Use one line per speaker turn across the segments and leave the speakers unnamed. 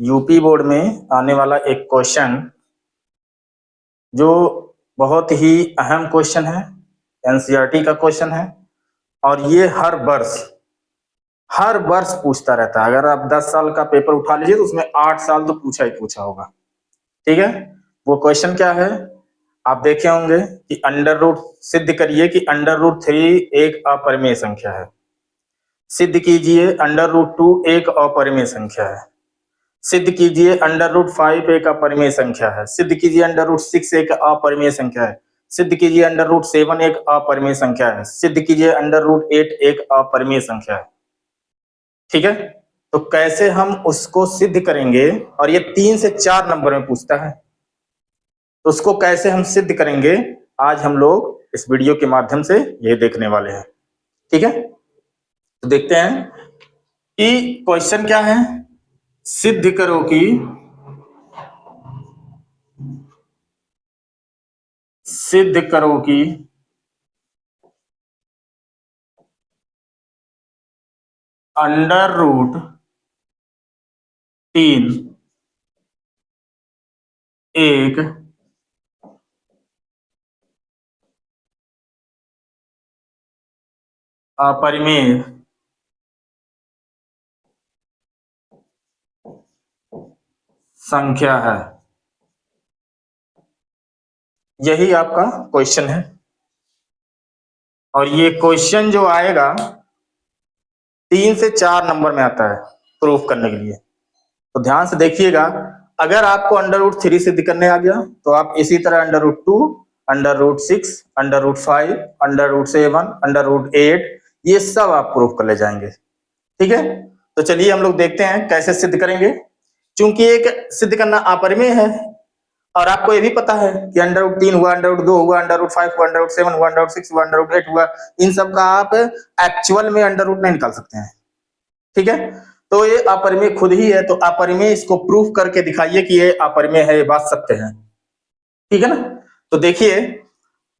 UP board में आने वाला एक क्वेश्चन जो बहुत ही अहम क्वेश्चन है, एनसीईआरटी का क्वेश्चन है और ये हर वर्ष पूछता रहता है। अगर आप 10 साल का पेपर उठा लीजिए तो उसमें 8 साल तो पूछा ही पूछा होगा। ठीक है, वो क्वेश्चन क्या है आप देखे होंगे कि अंडर रूट सिद्ध करिए कि अंडर रूट 3 एक अपरिमेय संख्या है। सिद्ध कीजिए अंडर रूट 2 एक अपरिमेय संख्या है। सिद्ध कीजिए अंडर रूट 5 एक अपरिमेय संख्या है। सिद्ध कीजिए अंडर रूट 6 एक अपरिमेय संख्या है। सिद्ध कीजिए अंडर रूट 7 एक अपरिमेय संख्या है। सिद्ध कीजिए अंडर रूट 8 एक अपरिमेय संख्या है। ठीक है, तो कैसे हम उसको सिद्ध करेंगे, और ये 3 से 4 नंबर में पूछता है, तो उसको कैसे हम सिद्ध करेंगे आज हम लोग इस वीडियो के माध्यम से ये देखने वाले हैं। ठीक है, तो देखते हैं कि क्वेश्चन क्या है। सिद्ध करो कि अंडर रूट 3 एक अपरिमेय संख्या है। यही आपका क्वेश्चन है, और ये क्वेश्चन जो आएगा 3 से 4 नंबर में आता है प्रूफ करने के लिए। तो ध्यान से देखिएगा, अगर आपको अंडर रूट 3 सिद्ध करने आ गया तो आप इसी तरह under root 2, under root 6, under root 5, under root 7, under root 8 ये सब आप प्रूफ कर ले जाएंगे। ठीक है, तो चलिए हम लोग देखते हैं कैसे सिद्ध करेंगे। चूंकि एक सिद्ध करना अपरिमेय है, और आपको ये भी पता है कि अंडर रूट 3 हुआ, अंडर रूट 2 हुआ, अंडर रूट 5 हुआ, अंडर रूट 7 हुआ, अंडर रूट 6 हुआ, अंडर रूट 8 हुआ, इन सब का आप एक्चुअल में अंडर रूट नहीं निकाल सकते हैं। ठीक है, तो ये अपरिमेय खुद ही है, तो अपरिमेय इसको प्रूफ करके दिखाइए कि ये अपरिमेय है, ये बात सत्य है। ठीक है ना, तो देखिए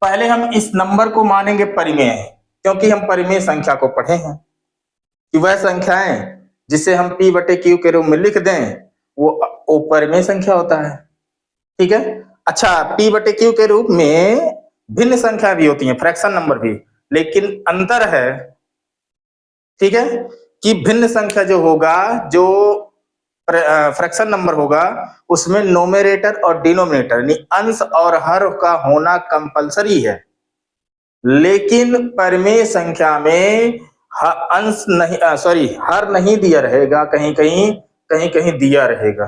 पहले हम इस नंबर को मानेंगे परिमेय, क्योंकि हम परिमेय संख्या को पढ़े हैं कि वह संख्याएं जिसे हम p बटे q के रूप में लिख दें वो परिमेय संख्या होता है। ठीक है, अच्छा p बटे q के रूप में भिन्न संख्या भी होती है, फ्रैक्शन नंबर भी, लेकिन अंतर है, ठीक है, कि भिन्न संख्या जो होगा, जो फ्रैक्शन नंबर होगा, उसमें नोमेरेटर और डिनोमिनेटर यानी अंश और हर का होना कंपलसरी है, लेकिन परिमेय संख्या में अंश नहीं, सॉरी, हर नहीं दिया रहेगा, कहीं कहीं दिया रहेगा।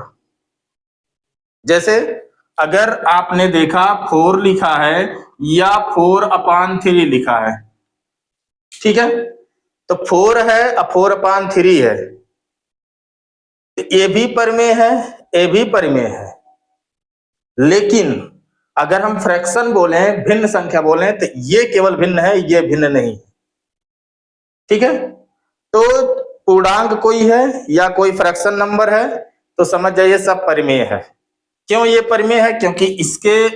जैसे अगर आपने देखा 4 लिखा है या 4/3 लिखा है, ठीक है, तो 4 है और 4/3 है, ये भी परिमेय है, ये भी परिमेय है, लेकिन अगर हम फ्रैक्शन बोले, भिन्न संख्या बोले, तो ये केवल भिन्न है, ये भिन्न नहीं। ठीक है, तो पूर्णांक कोई है या कोई फ्रैक्शन नंबर है तो समझ जाइए सब परिमेय है। क्यों ये परिमेय है? क्योंकि इसके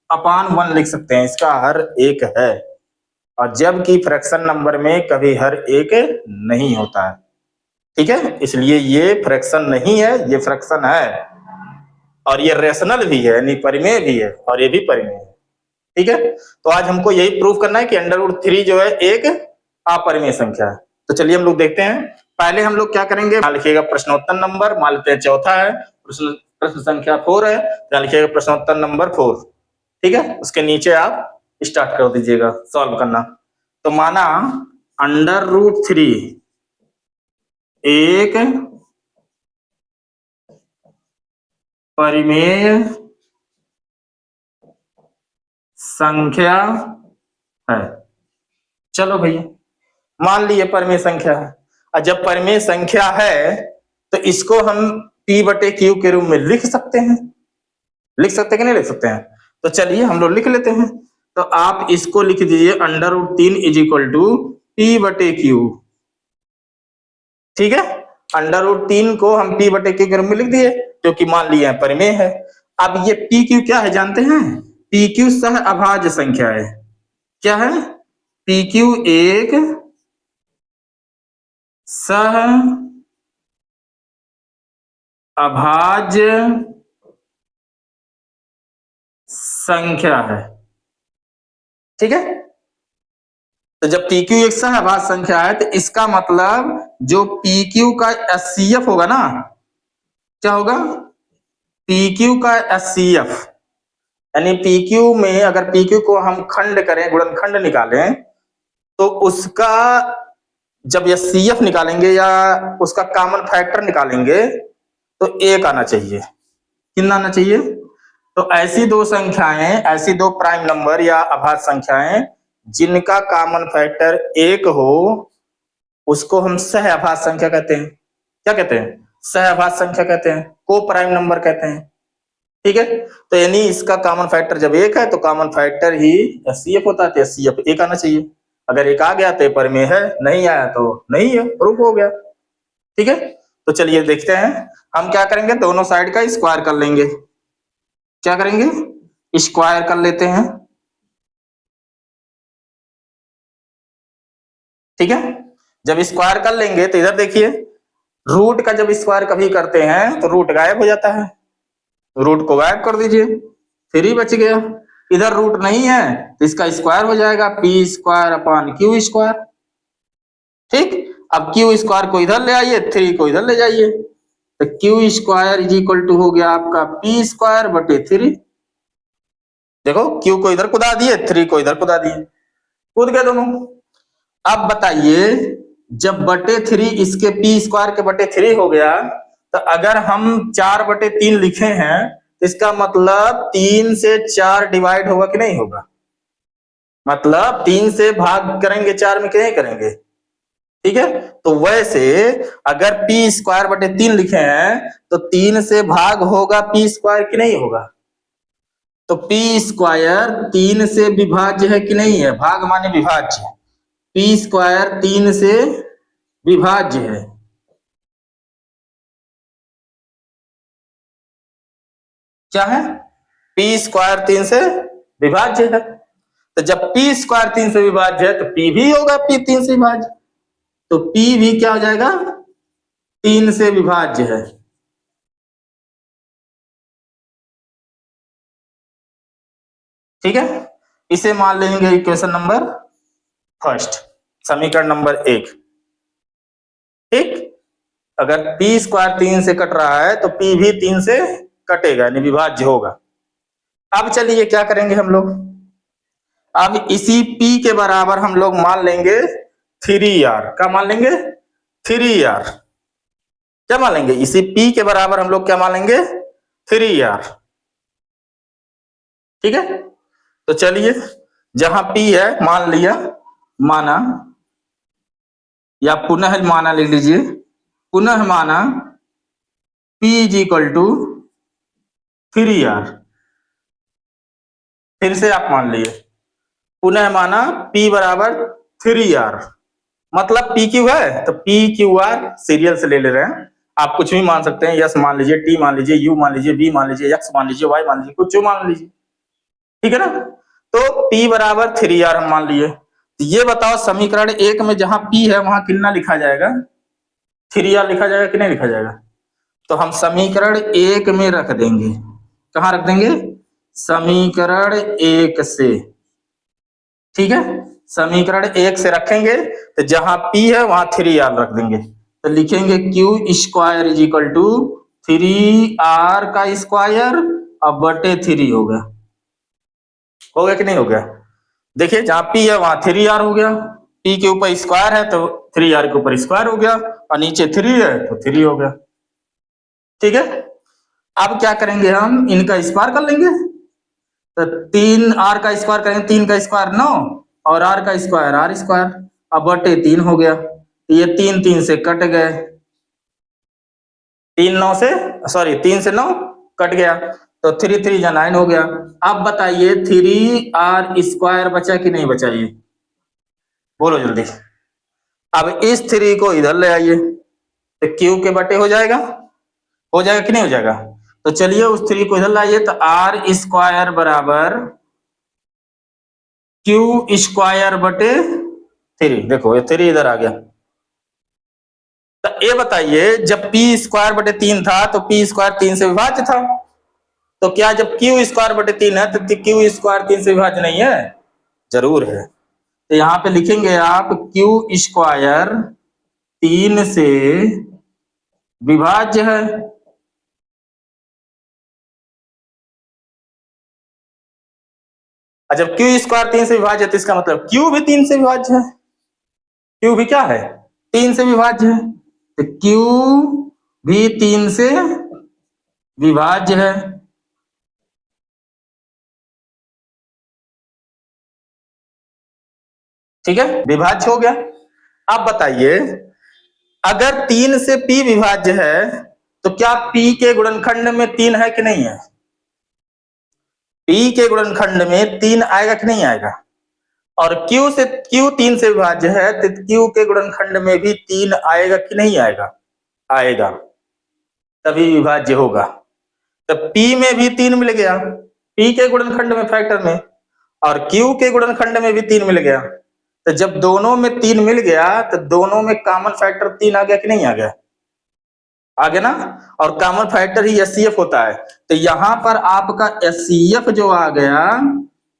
अपान 1 लिख सकते हैं, इसका हर एक है, और जबकि फ्रैक्शन नंबर में कभी हर एक नहीं होता है। ठीक है, इसलिए ये फ्रैक्शन नहीं है, ये फ्रैक्शन है, और ये रेशनल भी है यानी परिमेय भी है, और ये भी परिमेय है। ठीक है, तो आज हमको यही प्रूफ करना है कि अंडर रूट 3 जो है एक अपरिमेय संख्या है। तो चलिए हम लोग देखते हैं। पहले हम लोग क्या करेंगे, मान लिखिएगा प्रश्नोत्तर नंबर, मान लेते हैं चौथा है, प्रश्न संख्या 4 है, तो लिखिएगा प्रश्नोत्तर नंबर 4। ठीक है, उसके नीचे आप स्टार्ट कर दीजिएगा सॉल्व करना। तो माना अंडर रूट 3 एक परिमेय संख्या है। चलो भैया, मान लिए परिमेय संख्या है, और जब परिमेय संख्या है तो इसको हम p बटे q के रूप में लिख सकते हैं। लिख सकते हैं कि नहीं लिख सकते हैं? तो चलिए हम लोग लिख लेते हैं। तो आप इसको लिख दीजिए under root 3 is equal to p बटे q। ठीक है, अंडर रूट 3 को हम p बटे q के रूप में लिख दिए, क्योंकि मान लिया है परिमेय है। अब ये पी क्यू क्या है जानते हैं? पी क्यू सह अभाज्य संख्या है। क्या है? पी क्यू एक सह अभाज्य संख्या है। ठीक है, तो जब PQ एक सहअभाज्य संख्या है तो इसका मतलब जो PQ का HCF होगा ना, क्या होगा, PQ का HCF, यानी PQ में अगर PQ को हम खंड करें, गुणनखंड निकालें, तो उसका जब HCF निकालेंगे या उसका कॉमन फैक्टर निकालेंगे तो 1 आना चाहिए। कितना आना चाहिए? तो ऐसी दो संख्याएं, ऐसी दो प्राइम नंबर या अभाज्य संख्याएं जिनका कॉमन फैक्टर 1 हो, उसको हम सहअभाज्य संख्या कहते हैं। क्या कहते हैं? सहअभाज्य संख्या कहते हैं, को प्राइम नंबर कहते हैं। ठीक है, तो यानी इसका कॉमन फैक्टर जब 1 है तो कॉमन फैक्टर ही HCF होता है, तो HCF 1 आना चाहिए। अगर 1 आ गया पेपर में है, नहीं आया तो नहीं है, प्रूफ हो गया। ठीक है, तो चलिए देखते हैं हम क्या करेंगे, दोनों साइड का स्क्वायर कर लेंगे। क्या करेंगे? स्क्वायर कर लेते हैं। ठीक है, जब स्क्वायर कर लेंगे तो इधर देखिए, रूट का जब स्क्वायर कभी करते हैं तो रूट गायब हो जाता है, रूट को गायब कर दीजिए, 3 बच गया। इधर रूट नहीं है तो इसका स्क्वायर हो जाएगा, P square upon Q square. ठीक, अब क्यू स्क्वायर को इधर ले आइए, 3 को इधर ले जाइए, तो Q square is equal to हो गया आपका पी स्क्वायर बटे 3। देखो, क्यू को इधर कुदा दिए, 3 को इधर कुदा दिए, कूद गए दोनों। अब बताइए, जब बटे 3 इसके पी स्क्वायर के बटे 3 हो गया, तो अगर हम 4 बटे 3 लिखे हैं तो इसका मतलब 3 से 4 डिवाइड होगा कि नहीं होगा? मतलब 3 से भाग करेंगे 4 में कि नहीं करेंगे? ठीक है, तो वैसे अगर पी स्क्वायर बटे 3 लिखे हैं तो 3 से भाग होगा पी स्क्वायर कि नहीं होगा? तो पी स्क्वायर 3 से विभाज्य है कि नहीं है? भाग माने विभाज्य, पी स्क्वायर 3 से विभाज्य है। क्या है? पी स्क्वायर 3 से विभाज्य है, तो जब पी स्क्वायर 3 से विभाज्य है तो पी भी होगा पी 3 से विभाज्य, तो पी भी क्या हो जाएगा? 3 से विभाज्य है। ठीक है, इसे मान लेंगे इक्वेशन नंबर फर्स्ट, समीकरण नंबर 1। ठीक, अगर पी स्क्वायर 3 से कट रहा है तो पी भी 3 से कटेगा, यानी विभाज्य होगा। अब चलिए क्या करेंगे हम लोग, अब इसी P के बराबर हम लोग मान लेंगे 3R। क्या मान लेंगे? 3R। क्या मान लेंगे? इसी P के बराबर हम लोग क्या मान लेंगे? 3R। ठीक है, तो चलिए, जहां P है मान लिया, माना, या पुनः माना लिख लीजिए, पुनः माना P is equal to 3R। फिर से आप मान लिए, पुनः माना P बराबर 3R, मतलब पी क्यू है तो पी क्यू आर सीरियल से ले रहे हैं। आप कुछ भी मान सकते हैं, यस मान लीजिए, टी मान लीजिए, यू मान लीजिए, वी मान लीजिए, एक्स मान लीजिए, वाई मान लीजिए, कुछ मान लीजिए। ठीक है ना, तो पी बराबर 3R हम मान लिए। तो ये बताओ, समीकरण 1 में जहां पी है वहां कितना लिखा जाएगा? 3R लिखा जाएगा कि नहीं लिखा जाएगा? तो हम समीकरण 1 में रख देंगे। कहां रख देंगे? समीकरण 1 से। ठीक है, समीकरण 1 से रखेंगे तो जहां P है वहां 3R रख देंगे, तो लिखेंगे Q square is equal to 3R का स्क्वायर अब बटे 3 हो गया। हो गया कि नहीं हो गया? देखिए, जहां P है वहां 3R हो गया, P के ऊपर स्क्वायर है तो 3R के ऊपर स्क्वायर हो गया, और नीचे 3 है तो 3 हो गया। ठीक है, अब क्या करेंगे, हम इनका स्क्वायर कर लेंगे, तो 3R का स्क्वायर करेंगे, 3 का स्क्वायर 9 और R का स्क्वायर R स्क्वायर, अब बटे 3 हो गया। ये 3 3 से कट गए, 3 9 से, सॉरी 3 से 9 कट गया, तो 3 3 या 9 हो गया। अब बताइए 3R स्क्वायर बचा कि नहीं बचा? ये बोलो जल्दी। अब इस 3 को इधर ले आइए तो क्यू के बटे हो जाएगा कि नहीं हो जाएगा? तो चलिए उस 3 को इधर लाइए, तो R स्क्वायर बराबर क्यू स्क्वायर बटे 3। देखो ये 3 इधर आ गया, तो ये बताइए, जब पी स्क्वायर बटे 3 था तो पी स्क्वायर 3 से विभाज्य था, तो क्या जब क्यू स्क्वायर बटे 3 है तो क्यू स्क्वायर 3 से विभाज्य नहीं है? जरूर है। तो यहां पे लिखेंगे आप क्यू स्क्वायर 3 से विभाज्य है। जब क्यू स्क्वायर 3 से विभाज्य है तो इसका मतलब क्यू भी 3 से विभाज्य है। क्यू भी क्या है? 3 से विभाज्य है। तो क्यू भी 3 से विभाज्य है। ठीक है, विभाज्य हो गया। अब बताइए, अगर 3 से p विभाज्य है तो क्या p के गुणनखंड में 3 है कि नहीं है? p के गुणनखंड में 3 आएगा कि नहीं आएगा? और q 3 से विभाज्य है तो q के गुणनखंड में भी 3 आएगा कि नहीं आएगा? आएगा, तभी विभाज्य होगा। तो p में भी 3 मिल गया, p के गुणनखंड में फैक्टर में, और q के गुणनखंड में भी 3 मिल गया। तो जब दोनों में 3 मिल गया तो दोनों में कॉमन फैक्टर 3 आ गया कि नहीं आ गया? आ गया ना। और कॉमन फैक्टर ही एचसीएफ होता है। तो यहां पर आपका एचसीएफ जो आ गया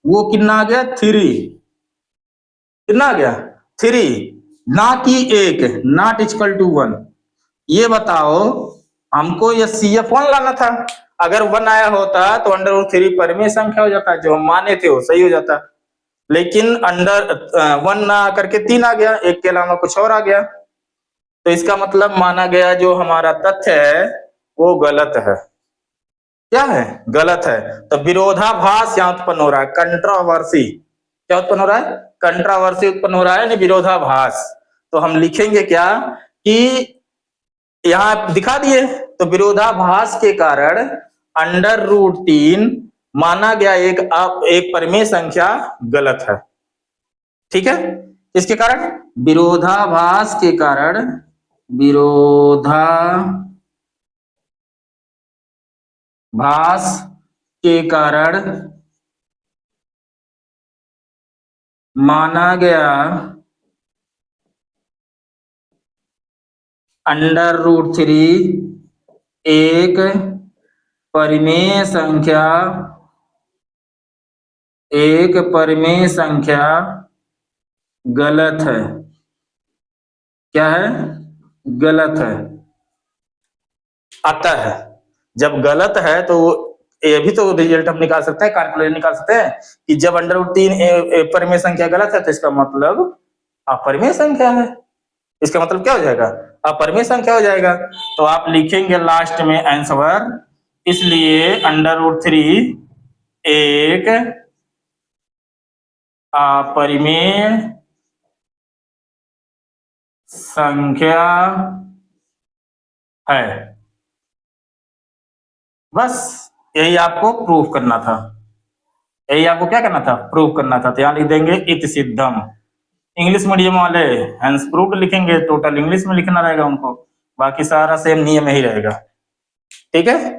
वो कितना आ गया? 3। कितना आ गया? 3, ना कि 1, नॉट इक्वल टू 1। ये बताओ, हमको एचसीएफ 1 लाना था। अगर 1 आया होता तो अंडर रूट 3 परिमेय संख्या हो जाता, जो हम माने थे वो सही हो जाता। लेकिन अंडर 1 ना करके 3 आ गया, 1 के अलावा कुछ और आ गया। तो इसका मतलब माना गया जो हमारा तथ्य है वो गलत है। क्या है? गलत है। तो विरोधाभास यहां उत्पन्न हो रहा है, कंट्रोवर्सी। क्या उत्पन्न हो रहा है? कंट्रोवर्सी उत्पन्न हो रहा है, नहीं विरोधाभास। तो हम लिखेंगे क्या कि यहां दिखा दिए, तो विरोधाभास के कारण अंडर रूट 3 माना गया एक परिमेय संख्या गलत है। ठीक है, इसके कारण विरोधाभास के कारण माना गया अंडर रूट 3 एक परिमेय संख्या गलत है। क्या है? गलत है। अतः जब गलत है तो ये भी तो रिजल्ट हम निकाल सकते हैं, कैलकुलेट निकाल सकते हैं कि जब अंडर रूट 3 परिमेय संख्या गलत है तो इसका मतलब अपरिमेय संख्या है। इसका मतलब क्या हो जाएगा? अपरिमेय संख्या हो जाएगा। तो आप लिखेंगे लास्ट में आंसर, इसलिए अंडर रूट 3 एक अपरिमेय संख्या है। बस यही आपको प्रूफ करना था। यही आपको क्या करना था? प्रूफ करना था। तो यहां लिख देंगे इति सिद्धम। इंग्लिश मीडियम वाले हैंस प्रूव्ड लिखेंगे, टोटल इंग्लिश में लिखना रहेगा उनको, बाकी सारा सेम नियम ही रहेगा। ठीक है।